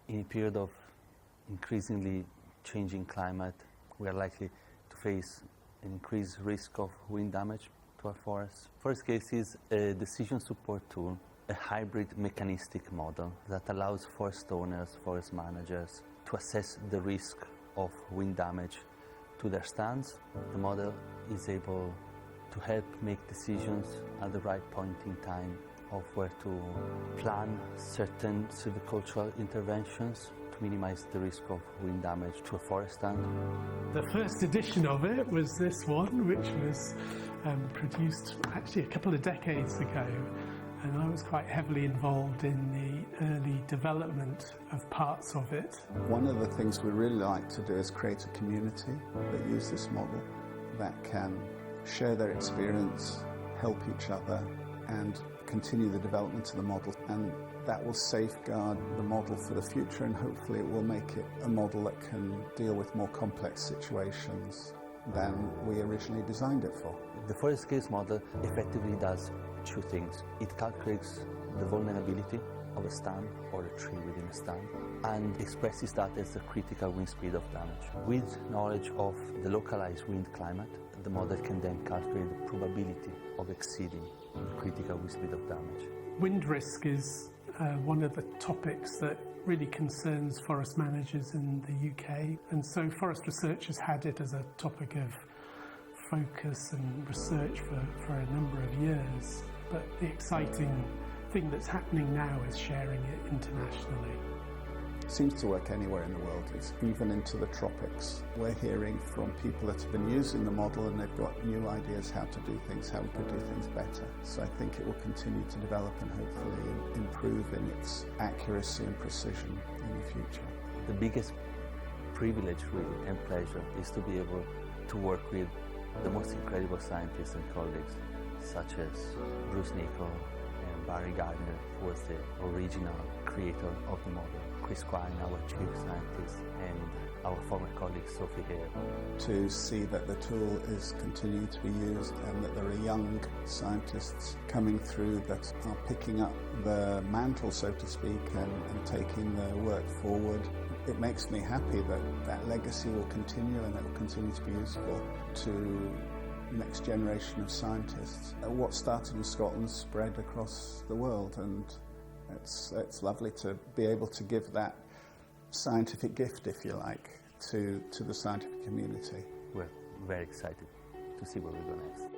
In a period of increasingly changing climate, we are likely to face an increased risk of wind damage to our forests. ForestGALES is a decision support tool, a hybrid mechanistic model that allows forest owners, forest managers to assess the risk of wind damage to their stands. The model is able to help make decisions at the right point in time of where to plan certain silvicultural interventions to minimize the risk of wind damage to a forest stand. The first edition of it was this one, which was produced actually a couple of decades ago, and I was quite heavily involved in the early development of parts of it. One of the things we really like to do is create a community that use this model, that can share their experience, help each other, and continue the development of the model, and that will safeguard the model for the future, and hopefully it will make it a model that can deal with more complex situations than we originally designed it for. The ForestGALES model effectively does two things. It calculates the vulnerability of a stand or a tree within a stand and expresses that as the critical wind speed of damage. With knowledge of the localized wind climate, the model can then calculate the probability of exceeding the critical wind speed of damage. Wind risk is one of the topics that really concerns forest managers in the UK, and so forest researchers had it as a topic of focus and research for a number of years. But the exciting thing that's happening now is sharing it internationally. It seems to work anywhere in the world, it's even into the tropics. We're hearing from people that have been using the model and they've got new ideas how to do things, how we could do things better. So I think it will continue to develop and hopefully improve in its accuracy and precision in the future. The biggest privilege really and pleasure is to be able to work with the most incredible scientists and colleagues, such as Bruce Nichol and Barry Gardiner, who was the original creator of the model, Chris Quine, our chief scientist, and our former colleague Sophie Hare. To see that the tool is continuing to be used and that there are young scientists coming through that are picking up the mantle, so to speak, and taking the work forward. It makes me happy that that legacy will continue and it will continue to be useful to the next generation of scientists. What started in Scotland spread across the world, and it's lovely to be able to give that scientific gift, if you like, to the scientific community. We're very excited to see where we go next.